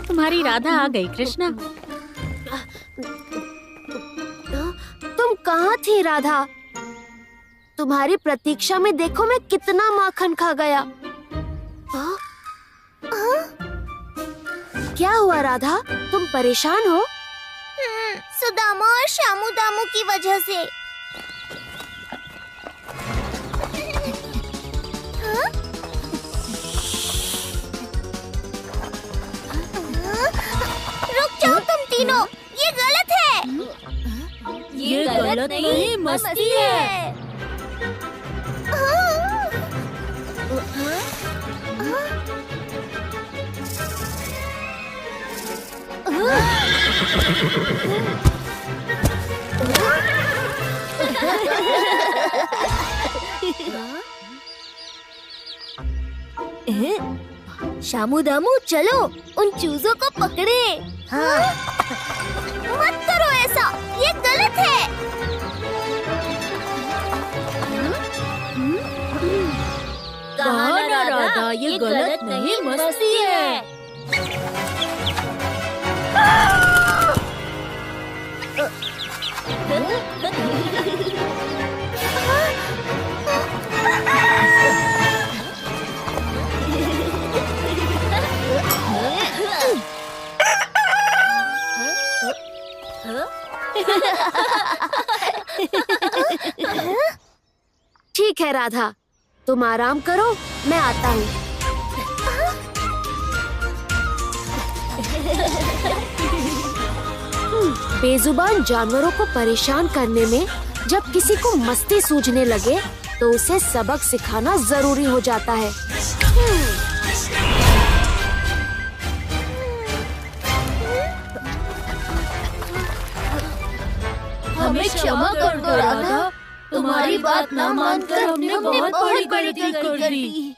तुम्हारी राधा आ गई कृष्णा। तुम कहाँ थी राधा? तुम्हारी प्रतीक्षा में देखो मैं कितना माखन खा गया। क्या हुआ राधा, तुम परेशान हो? सुदामा और श्यामू दामू की वजह से। रुक जाओ तुम तीनों, ये गलत है। ये गलत नहीं, मस्ती है। श्यामू दामू चलो उन चूजों को पकड़े। हाँ। मत करो ऐसा, ये गलत है। कहा ना राधा, ये गलत नहीं, मस्ती है। ठीक है राधा, तुम आराम करो, मैं आता हूँ। बेजुबान जानवरों को परेशान करने में जब किसी को मस्ती सूझने लगे तो उसे सबक सिखाना जरूरी हो जाता है। हमें क्षमा कर दो राधा, तुम्हारी बात ना मानकर हमने बहुत बड़ी गलती कर दी।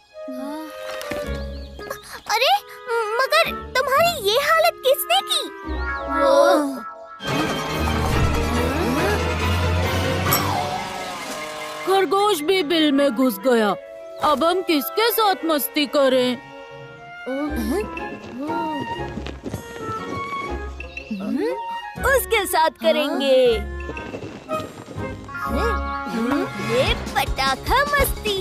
अरे मगर तुम्हारी ये हालत किसने की? खरगोश भी बिल में घुस गया। अब हम किसके साथ मस्ती करें? उसके साथ करेंगे। ये पटाखा मस्ती।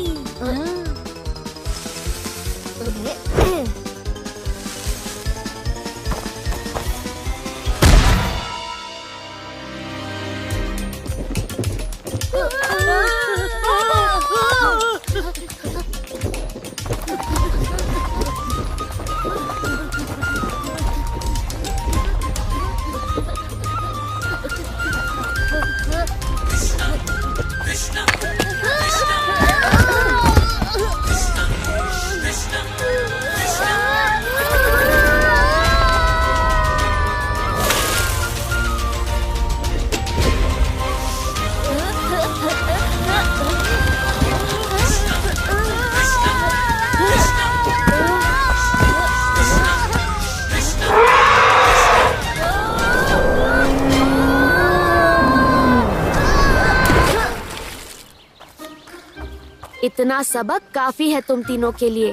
इतना सबक काफी है तुम तीनों के लिए।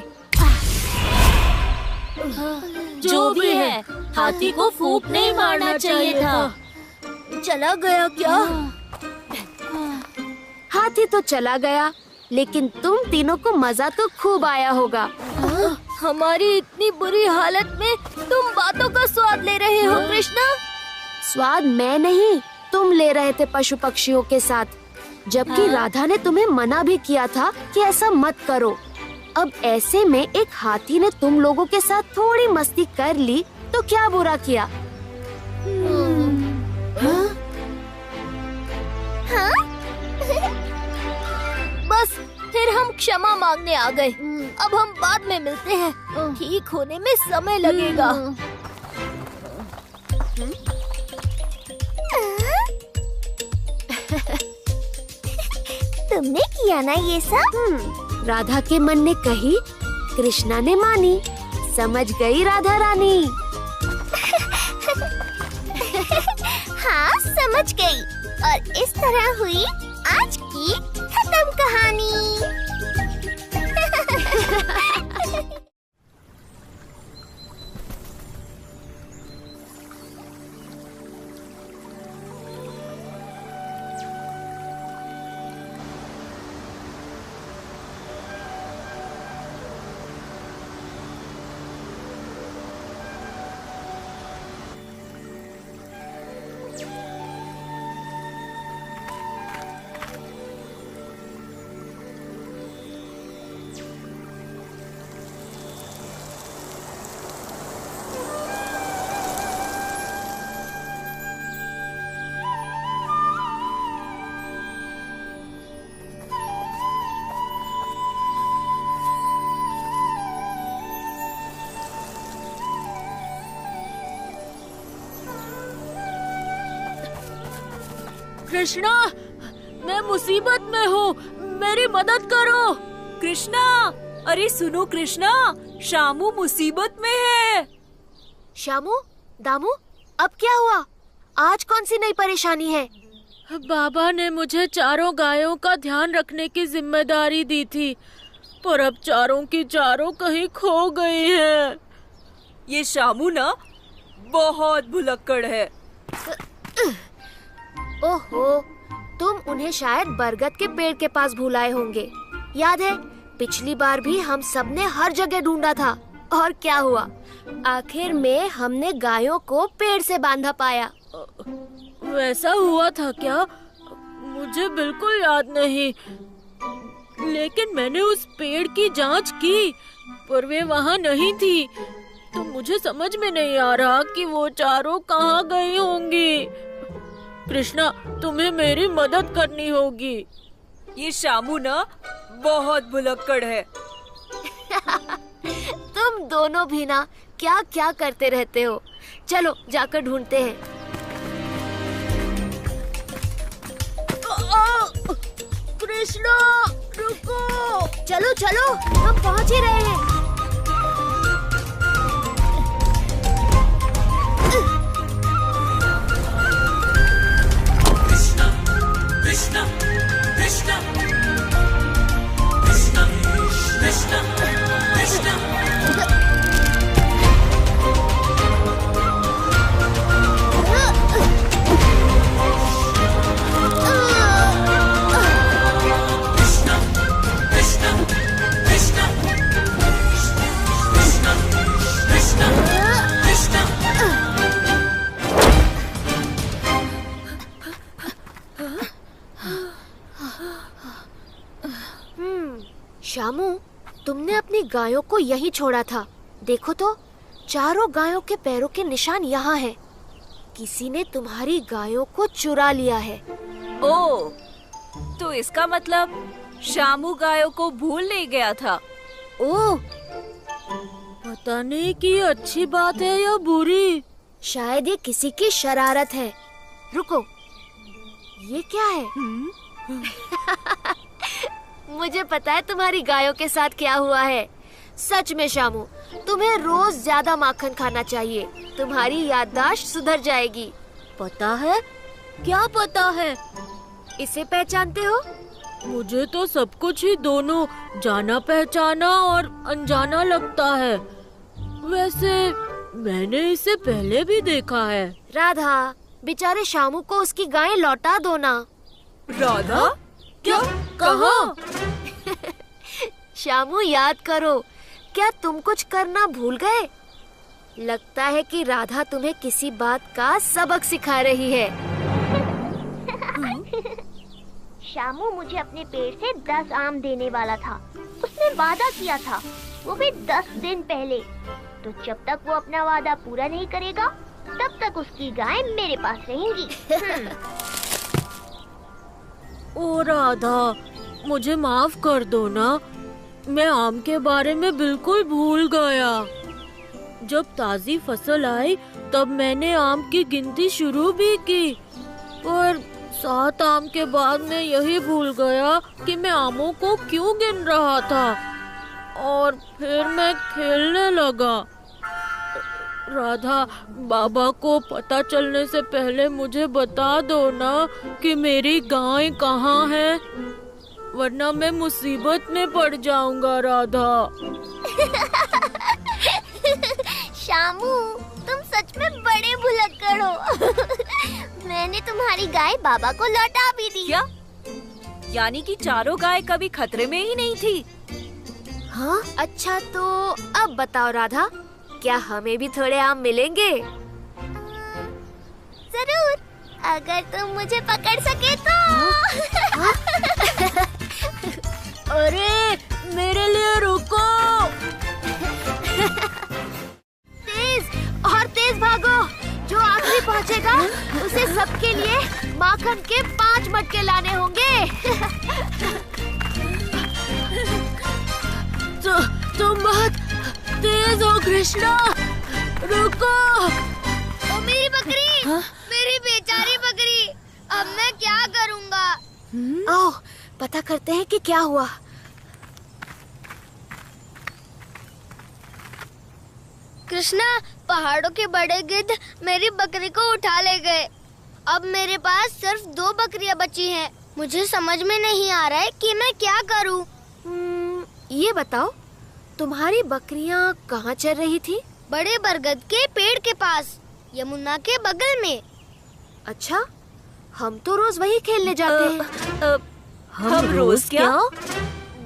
जो भी है, हाथी को फूंक नहीं मारना चाहिए था। चला गया क्या? हाथी तो चला गया, लेकिन तुम तीनों को मजा तो खूब आया होगा। हमारी इतनी बुरी हालत में तुम बातों का स्वाद ले रहे हो कृष्णा। स्वाद मैं नहीं, तुम ले रहे थे पशु पक्षियों के साथ, जबकि राधा ने तुम्हें मना भी किया था कि ऐसा मत करो। अब ऐसे में एक हाथी ने तुम लोगों के साथ थोड़ी मस्ती कर ली तो क्या बुरा किया? हाँ? बस फिर हम क्षमा मांगने आ गए। अब हम बाद में मिलते हैं, ठीक होने में समय लगेगा। तुमने किया ना ये सब? राधा के मन ने कही, कृष्णा ने मानी। समझ गई राधा रानी। हाँ समझ गई। और इस तरह हुई आज की खत्म कहानी। कृष्णा, मैं मुसीबत में हूँ, मेरी मदद करो। कृष्णा, अरे सुनो कृष्णा, शामू मुसीबत में है। शामू, दामू, अब क्या हुआ? आज कौन सी नई परेशानी है? बाबा ने मुझे चारों गायों का ध्यान रखने की जिम्मेदारी दी थी, पर अब चारों की चारों कहीं खो गई हैं। ये शामू ना बहुत भुलक्कड़ है। ओहो, तुम उन्हें शायद बरगद के पेड़ के पास भुलाए होंगे। याद है, पिछली बार भी हम सबने हर जगह ढूंढा था, और क्या हुआ? आखिर में हमने गायों को पेड़ से बांधा पाया। वैसा हुआ था क्या? मुझे बिल्कुल याद नहीं, लेकिन मैंने उस पेड़ की जांच की, पर वे वहाँ नहीं थी, तो मुझे समझ में नहीं आ रहा कि वो चारों कहाँ गई होंगी। कृष्णा, तुम्हें मेरी मदद करनी होगी। ये शामू ना बहुत भुलक्कड़ है। तुम दोनों भी ना क्या क्या करते रहते हो। चलो जाकर ढूंढते हैं। कृष्णा, रुको। चलो चलो, हम पहुंच ही रहे हैं। Krishna, Krishna, Krishna, Krishna, Krishna, Krishna. Shamu, तुमने अपनी गायों को यहीं छोड़ा था। देखो तो, चारों गायों के पैरों के निशान यहाँ हैं। किसी ने तुम्हारी गायों को चुरा लिया है। ओह, तो इसका मतलब शामू गायों को भूल नहीं गया था। ओह, पता नहीं कि ये अच्छी बात है या बुरी। शायद ये किसी की शरारत है। रुको, ये क्या है? मुझे पता है तुम्हारी गायों के साथ क्या हुआ है। सच में शामू, तुम्हें रोज ज्यादा माखन खाना चाहिए। तुम्हारी याददाश्त सुधर जाएगी। पता है? क्या पता है? इसे पहचानते हो? मुझे तो सब कुछ ही दोनों जाना पहचाना और अनजाना लगता है। वैसे मैंने इसे पहले भी देखा है। राधा, बेचारे शामू को उसकी गायें लौटा दो ना। राधा? क्या? कहाँ? शामू, याद करो, क्या तुम कुछ करना भूल गए? लगता है कि राधा तुम्हें किसी बात का सबक सिखा रही है। शामू मुझे अपने पेड़ से 10 आम देने वाला था। उसने वादा किया था, वो भी 10 दिन पहले। तो जब तक वो अपना वादा पूरा नहीं करेगा, तब तक उसकी गाय मेरे पास रहेंगी। ओ राधा, मुझे माफ कर दो ना। मैं आम के बारे में बिल्कुल भूल गया। जब ताजी फसल आई, तब मैंने आम की गिनती शुरू भी की, पर 7 आम के बाद मैं यही भूल गया कि मैं आमों को क्यों गिन रहा था, और फिर मैं खेलने लगा। राधा, बाबा को पता चलने से पहले मुझे बता दो ना कि मेरी गाय कहाँ है, वरना मैं मुसीबत में पड़ जाऊंगा। राधा। शामू, तुम सच में बड़े भुलक्कड़ हो। मैंने तुम्हारी गाय बाबा को लौटा भी दी। क्या? यानी कि चारों गाय कभी खतरे में ही नहीं थी? हाँ? अच्छा, तो अब बताओ राधा, क्या हमें भी थोड़े आम मिलेंगे? जरूर, अगर तुम मुझे पकड़ सके तो। अरे, मेरे लिए रुको। तेज और तेज भागो। जो आखिरी पहुंचेगा, उसे सबके लिए माखन के 5 मटके लाने होंगे। तुम बहुत तेज हो कृष्णा, रुको। ओ मेरी बकरी, मेरी बेचारी बकरी, अब मैं क्या करूँगा? आओ पता करते हैं कि क्या हुआ। कृष्णा, पहाड़ों के बड़े गिद्ध मेरी बकरी को उठा ले गए। अब मेरे पास सिर्फ 2 बकरियां बची हैं। मुझे समझ में नहीं आ रहा है कि मैं क्या करूं। ये बताओ, तुम्हारी बकरियां कहाँ चर रही थी? बड़े बरगद के पेड़ के पास, यमुना के बगल में। अच्छा, हम तो रोज वही खेलने जाते हैं। हम रोज क्या?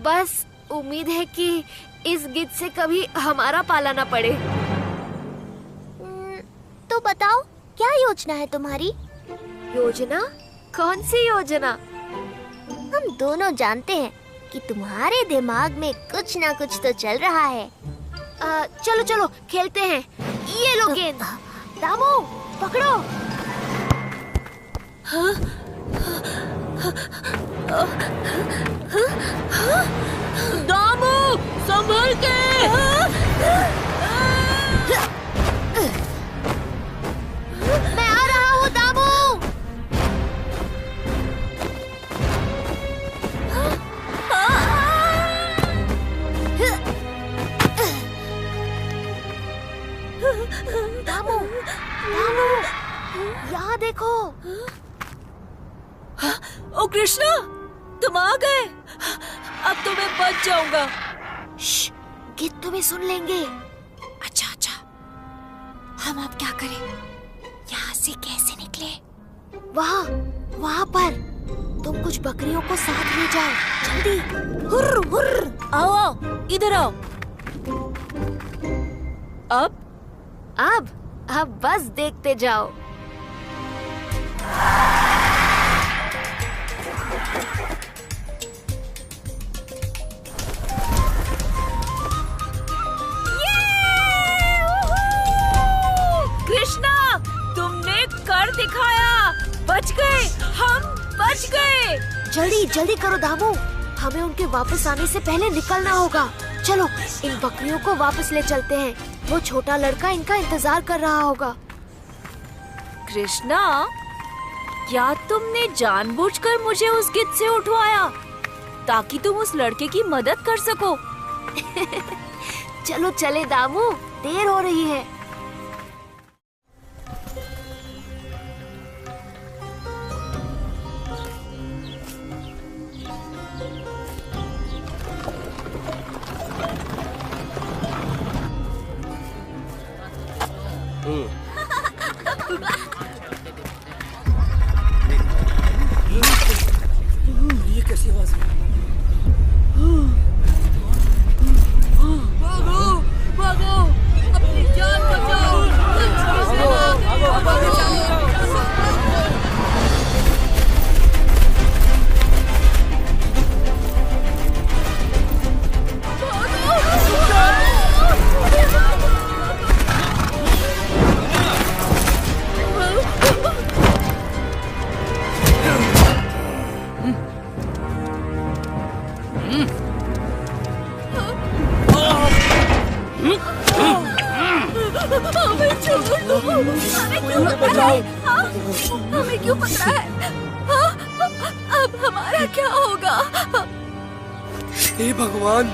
बस उम्मीद है कि इस गिद्ध से कभी हमारा पाला ना पड़े। तो बताओ, क्या योजना है तुम्हारी? योजना? कौन सी योजना? हम दोनों जानते हैं कि तुम्हारे दिमाग में कुछ ना कुछ तो चल रहा है। चलो चलो खेलते हैं। ये लो गेंद। दामू पकड़ो। दामू संभल के। मैं आ रहा हूँ दामू। दामू, दामू, यहाँ देखो। ओ कृष्णा, तुम आ गए। अब तो मैं बच जाऊंगा। श्श, गिद्ध तुम्हें सुन लेंगे। अच्छा अच्छा, हम अब क्या करें? यहाँ से कैसे निकले? वहाँ पर तुम कुछ बकरियों को साथ ले जाओ, जल्दी। हुर्र हुर्र। आओ आओ, इधर आओ। अब बस देखते जाओ। कृष्णा, तुमने कर दिखाया। बच गए, हम बच गए। जल्दी जल्दी करो दामू, हमें उनके वापस आने से पहले निकलना होगा। चलो इन बकरियों को वापस ले चलते हैं। वो छोटा लड़का इनका इंतजार कर रहा होगा। कृष्णा, क्या तुमने जानबूझकर मुझे उस गिद्ध से उठवाया ताकि तुम उस लड़के की मदद कर सको? चलो चले दामू, देर हो रही है। ये कैसी आवाज है? भागो भागो, अपनी जान बचाओ। हमें छोड़ दो। हमें क्यों पकड़ा है? अब हमारा क्या होगा? हे भगवान,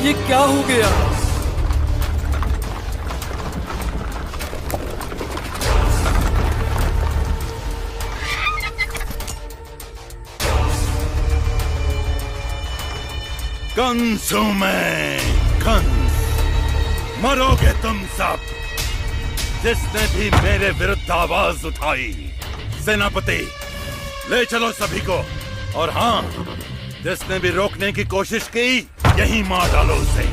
ये क्या हो गया? कंसुमे कंस, मरोगे तुम सब। जिसने भी मेरे विरुद्ध आवाज उठाई, सेनापति ले चलो सभी को। और हाँ, जिसने भी रोकने की कोशिश की, यहीं मार डालो उसे।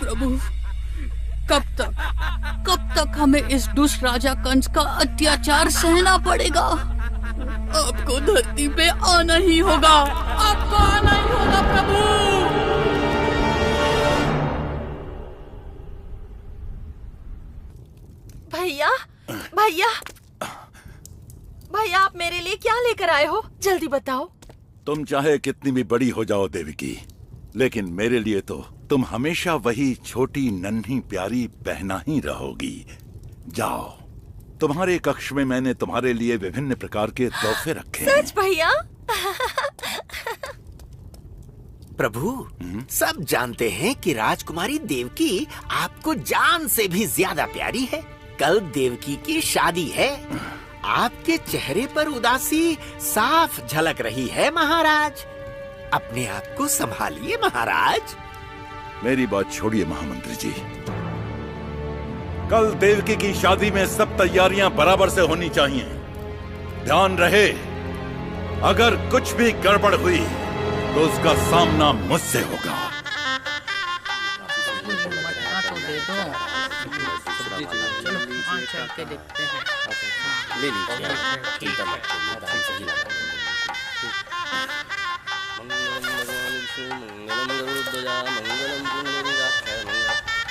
प्रभु, कब तक हमें इस दुष्ट राजा कंस का अत्याचार सहना पड़ेगा? आपको धरती पे आना ही होगा। आपको आना ही होगा प्रभु। भैया भैया भैया, आप मेरे लिए क्या लेकर आए हो? जल्दी बताओ। तुम चाहे कितनी भी बड़ी हो जाओ देवकी, लेकिन मेरे लिए तो तुम हमेशा वही छोटी नन्ही प्यारी बहना ही रहोगी। जाओ, तुम्हारे कक्ष में मैंने तुम्हारे लिए विभिन्न प्रकार के तोहफे रखे हैं। सच भैया? प्रभु, सब जानते हैं कि राजकुमारी देवकी आपको जान से भी ज्यादा प्यारी है। कल देवकी की शादी है। आपके चेहरे पर उदासी साफ झलक रही है महाराज। अपने आप को संभालिए महाराज। मेरी बात छोड़िए महामंत्री जी। कल देवकी की शादी में सब तैयारियां बराबर से होनी चाहिए। ध्यान रहे, अगर कुछ भी गड़बड़ हुई तो उसका सामना मुझसे होगा। ले लीजिए, चिंता मत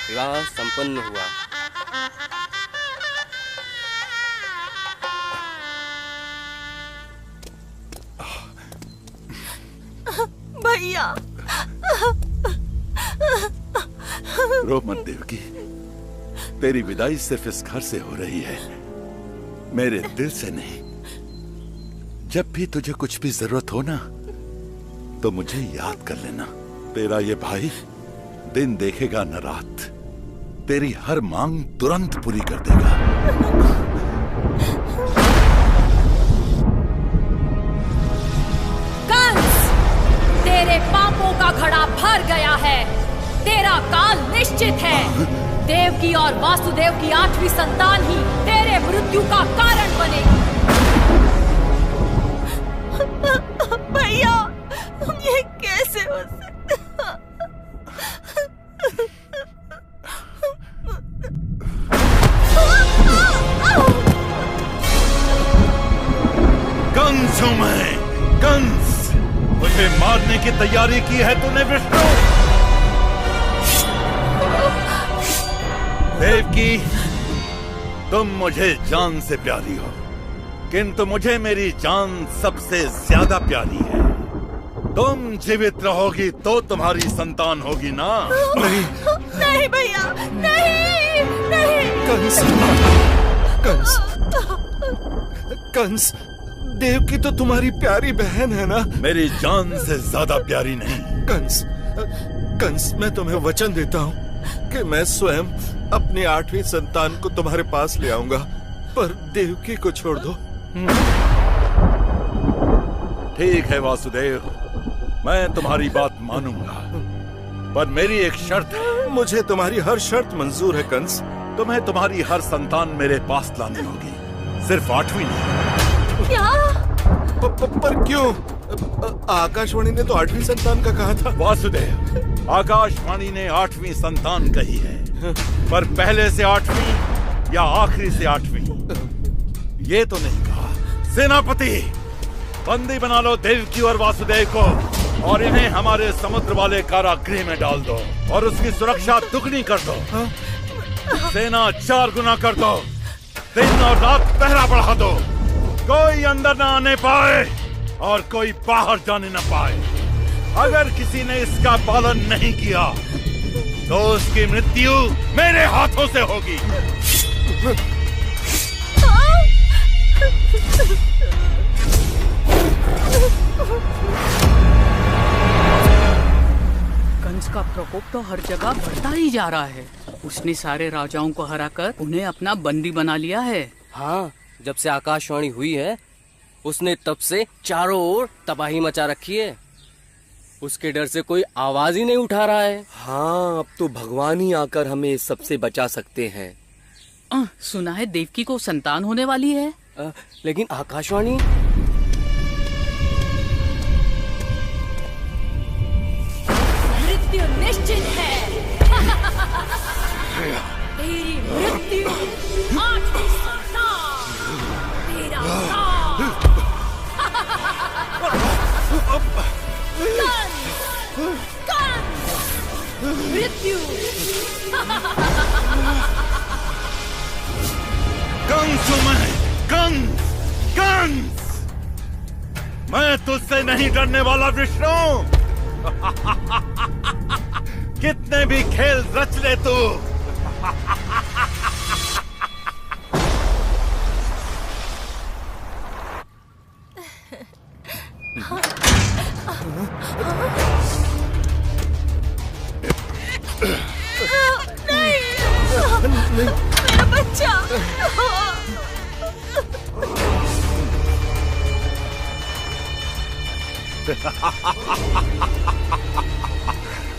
विवाह संपन्न हुआ। भैया रो मत देवकी, तेरी विदाई सिर्फ इस घर से हो रही है, मेरे दिल से नहीं। जब भी तुझे कुछ भी जरूरत हो ना, तो मुझे याद कर लेना। तेरा ये भाई दिन देखेगा न रात, तेरी हर मांग तुरंत पूरी कर देगा। कंस, तेरे पापों का घड़ा भर गया है। तेरा काल निश्चित है। देवकी और वासुदेव की 8वीं संतान ही तेरे मृत्यु का कारण बनेगी। भैया, ये कैसे हो सकता? कंस हूं मैं, कंस। मुझे मारने की तैयारी की है तूने विष्णु। देवकी, तुम मुझे जान से प्यारी हो, किंतु मुझे मेरी जान सबसे ज्यादा प्यारी है। तुम जीवित रहोगी तो तुम्हारी संतान होगी ना? नहीं नहीं भैया, नहीं नहीं। कंस, कंस, कंस, देवकी तो तुम्हारी प्यारी बहन है ना? मेरी जान से ज्यादा प्यारी नहीं। कंस, कंस, मैं तुम्हें वचन देता हूँ कि मैं स्वयं अपनी 8वीं संतान को तुम्हारे पास ले आऊंगा, पर देवकी को छोड़ दो। ठीक है वासुदेव, मैं तुम्हारी बात मानूंगा, पर मेरी एक शर्त है। मुझे तुम्हारी हर शर्त मंजूर है कंस। तुम्हें तुम्हारी हर संतान मेरे पास लानी होगी, सिर्फ 8वीं नहीं। क्या? पर क्यों? आकाशवाणी ने तो 8वीं संतान का कहा था। वासुदेव, आकाशवाणी ने 8वीं संतान कही है, पर पहले से 8वीं या आखिरी से 8वीं ये तो नहीं कहा। सेनापति, बंदी बना लो देवकी और वासुदेव को और इन्हें हमारे समुद्र वाले कारागृह में डाल दो और उसकी सुरक्षा दुगनी कर दो। सेना 4 गुना कर दो। दिन और रात पहरा बढ़ा दो। कोई अंदर ना आने पाए और कोई बाहर जाने न पाए। अगर किसी ने इसका पालन नहीं किया तो उसकी मृत्यु मेरे हाथों से होगी। कंस का प्रकोप तो हर जगह बढ़ता ही जा रहा है। उसने सारे राजाओं को हराकर उन्हें अपना बंदी बना लिया है। हाँ, जब से आकाशवाणी हुई है उसने तब से चारों ओर तबाही मचा रखी है। उसके डर से कोई आवाज ही नहीं उठा रहा है। हाँ, अब तो भगवान ही आकर हमें इस सबसे बचा सकते हैं। सुना है देवकी को संतान होने वाली है। लेकिन आकाशवाणी मृत्यु निश्चित है। तेरी मृत्यु 8वीं संतान, तेरा मृत्यु। कंस हूं मैं, कंस, कंस। मैं तुझसे नहीं डरने वाला विष्णु। कितने भी खेल रच ले तू, मेरा बच्चा।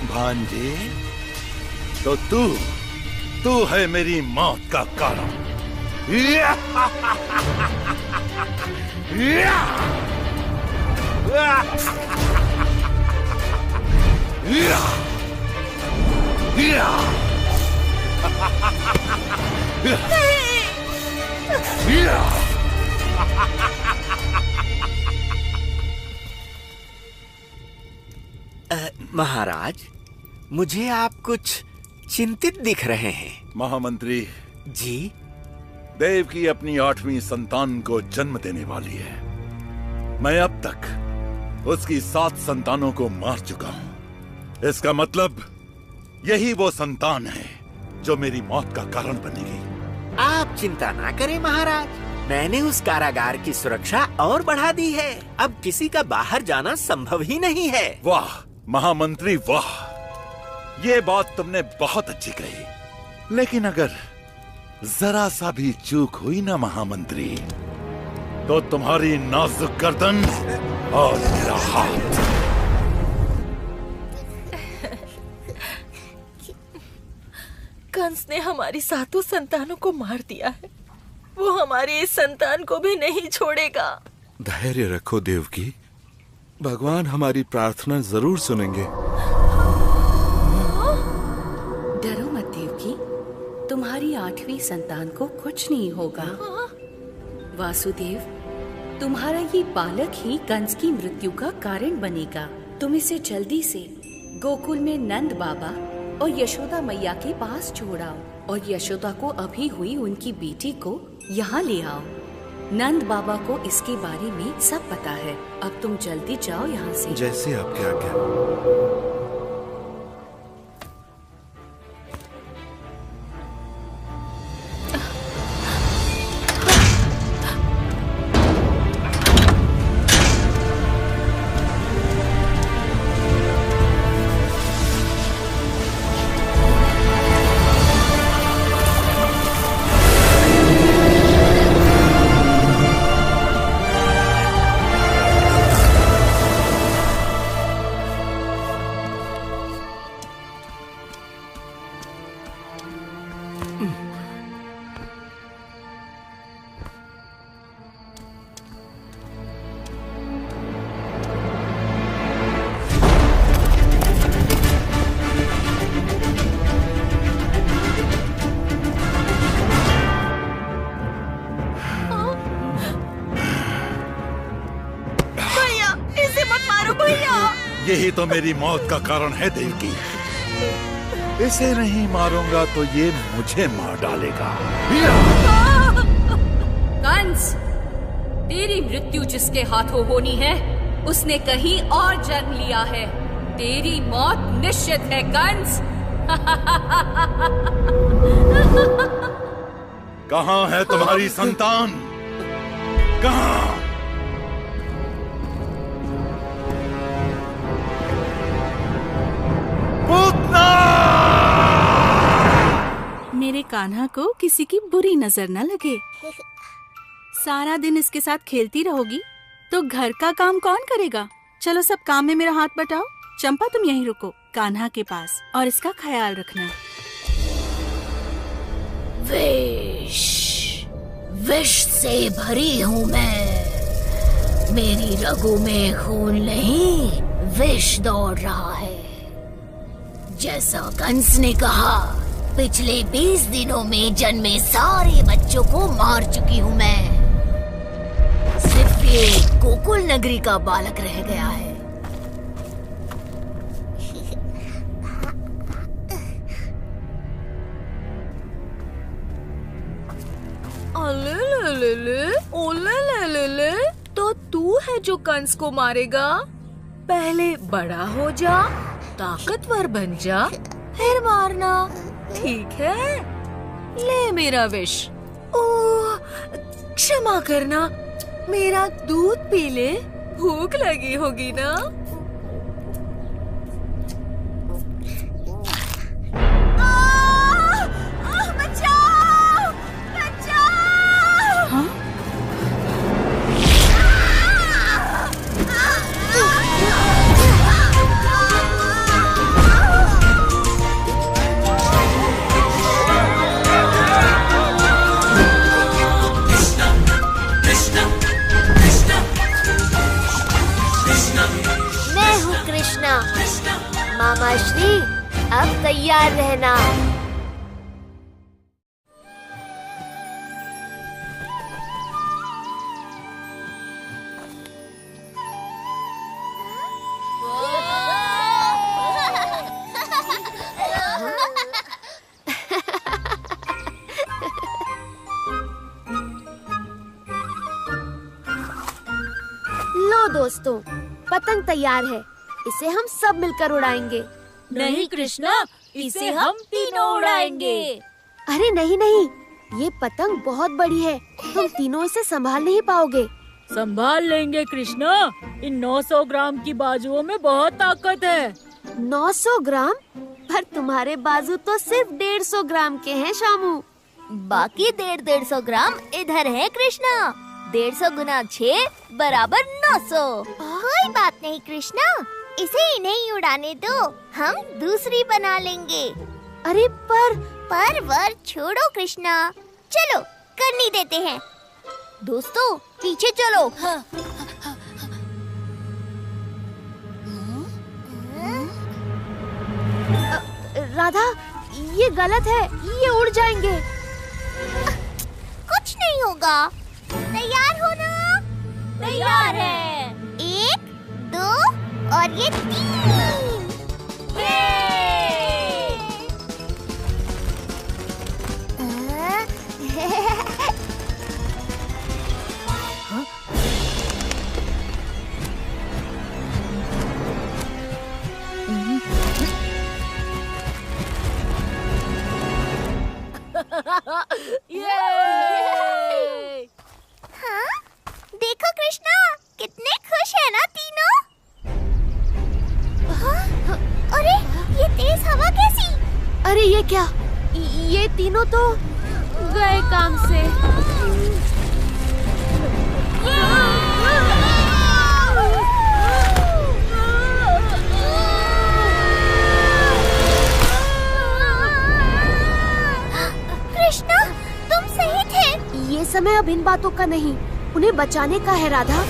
भांजे, तो तू है मेरी मौत का कारण। महाराज, मुझे आप कुछ चिंतित दिख रहे हैं। महामंत्री जी, देव की अपनी 8वीं संतान को जन्म देने वाली है। मैं अब तक उसकी 7 संतानों को मार चुका हूँ। इसका मतलब यही वो संतान है जो मेरी मौत का कारण बनेगी। आप चिंता ना करें महाराज, मैंने उस कारागार की सुरक्षा और बढ़ा दी है। अब किसी का बाहर जाना संभव ही नहीं है। वाह महामंत्री वाह, ये बात तुमने बहुत अच्छी कही। लेकिन अगर जरा सा भी चूक हुई ना महामंत्री, तो तुम्हारी नाजुक गर्दन और मेरा हाथ। कंस ने हमारी 7 संतानों को मार दिया है, वो हमारी इस संतान को भी नहीं छोड़ेगा। धैर्य रखो देवकी, भगवान हमारी प्रार्थना जरूर सुनेंगे। डरो मत देवकी, तुम्हारी 8वीं संतान को कुछ नहीं होगा। वासुदेव, तुम्हारा ये बालक ही कंस की मृत्यु का कारण बनेगा। तुम इसे जल्दी से गोकुल में नंद बाबा और यशोदा मैया के पास छोड़ आओ, और यशोदा को अभी हुई उनकी बेटी को यहाँ ले आओ। नंद बाबा को इसके बारे में सब पता है। अब तुम जल्दी जाओ यहाँ से। जैसे आपकी आज्ञा। यही तो मेरी मौत का कारण है देवकी। इसे नहीं मारूंगा तो ये मुझे मार डालेगा। कंस, तेरी मृत्यु जिसके हाथों होनी है उसने कहीं और जन्म लिया है। तेरी मौत निश्चित है कंस। कहाँ है तुम्हारी संतान? कहाँ? मेरे कान्हा को किसी की बुरी नजर न लगे। सारा दिन इसके साथ खेलती रहोगी तो घर का काम कौन करेगा? चलो सब काम में मेरा हाथ बटाओ। चंपा, तुम यहीं रुको कान्हा के पास और इसका ख्याल रखना। विष से भरी हूँ मैं। मेरी रगों में खून नहीं, विष दौड़ रहा है। जैसा कंस ने कहा, पिछले 20 दिनों में जन्मे सारे बच्चों को मार चुकी हूँ मैं। सिर्फ ये गोकुल नगरी का बालक रह गया है। ले, तो तू है जो कंस को मारेगा? पहले बड़ा हो जा, ताकतवर बन जा, फिर मारना, ठीक है? ले मेरा विष। ओह, क्षमा करना, मेरा दूध पी ले, भूख लगी होगी ना? बचाओ! बचाओ! हाँ? मैं हूँ कृष्णा। मामा श्री, अब तैयार रहना। लो दोस्तों, पतंग तैयार है। इसे हम सब मिलकर उड़ाएंगे। नहीं कृष्णा, इसे हम तीनों उड़ाएंगे। अरे नहीं नहीं, ये पतंग बहुत बड़ी है, तुम तीनों इसे संभाल नहीं पाओगे। संभाल लेंगे कृष्णा, इन 900 ग्राम की बाजुओं में बहुत ताकत है। 900 ग्राम? पर तुम्हारे बाजू तो सिर्फ 150 ग्राम के हैं शामू। बाकी 150 ग्राम इधर है कृष्णा। 150 गुना 6 बराबर 900। कोई बात नहीं कृष्णा, इसे इन्हें ही उड़ाने दो, हम दूसरी बना लेंगे। अरे पर वर छोड़ो कृष्णा, चलो करनी देते हैं। दोस्तों पीछे चलो। राधा, ये गलत है, ये उड़ जाएंगे। कुछ नहीं होगा। तैयार हो ना? तैयार है। 1, 2 और ये 3। हाँ? देखो कृष्णा, कितने खुश है ना तीनों। हाँ? अरे ये तेज हवा कैसी? अरे ये क्या? ये तीनों तो गए काम से। कृष्णा, तुम सही थे। ये समय अब इन बातों का नहीं, उन्हें बचाने का है राधा।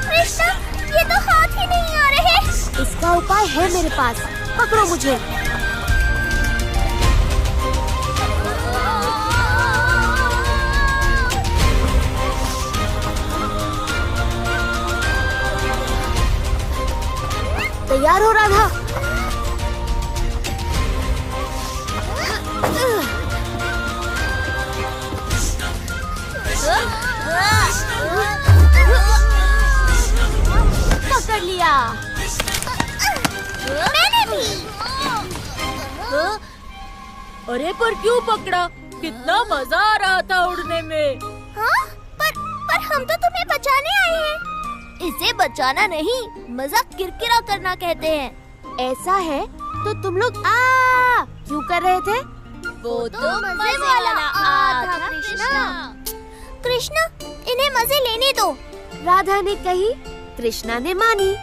कृष्णा, ये तो हाथ ही नहीं आ रहे। इसका उपाय है मेरे पास, पकड़ो मुझे। तैयार हो राधा? पकड़ लिया। मैंने भी। अरे पर क्यों पकड़ा? कितना मजा आ रहा था उड़ने में। हाँ? पर हम तो तुम्हें बचाने आए हैं। इसे बचाना नहीं, मजाक किरकिरा करना कहते हैं। ऐसा है तो तुम लोग आ क्यों कर रहे थे? वो तो मजे वाला आ था कृष्णा। कृष्णा, इन्हें मजे लेने दो। राधा ने कही, कृष्णा ने मानी।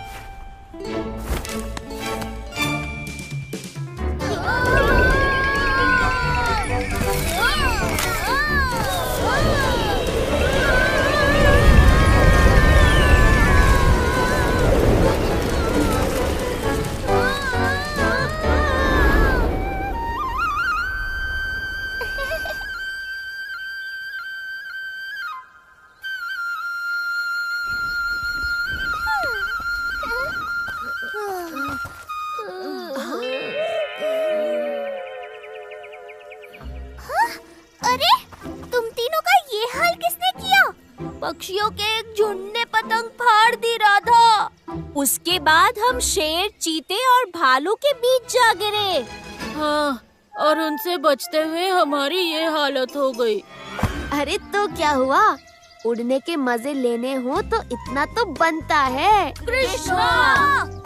अरे तुम तीनों का ये हाल किसने किया? पक्षियों के एक झुंड ने पतंग फाड़ दी राधा। उसके बाद हम शेर, चीते और भालू के बीच जा गिरे। हाँ, और उनसे बचते हुए हमारी ये हालत हो गई। अरे तो क्या हुआ, उड़ने के मजे लेने हो तो इतना तो बनता है। कृष्णा!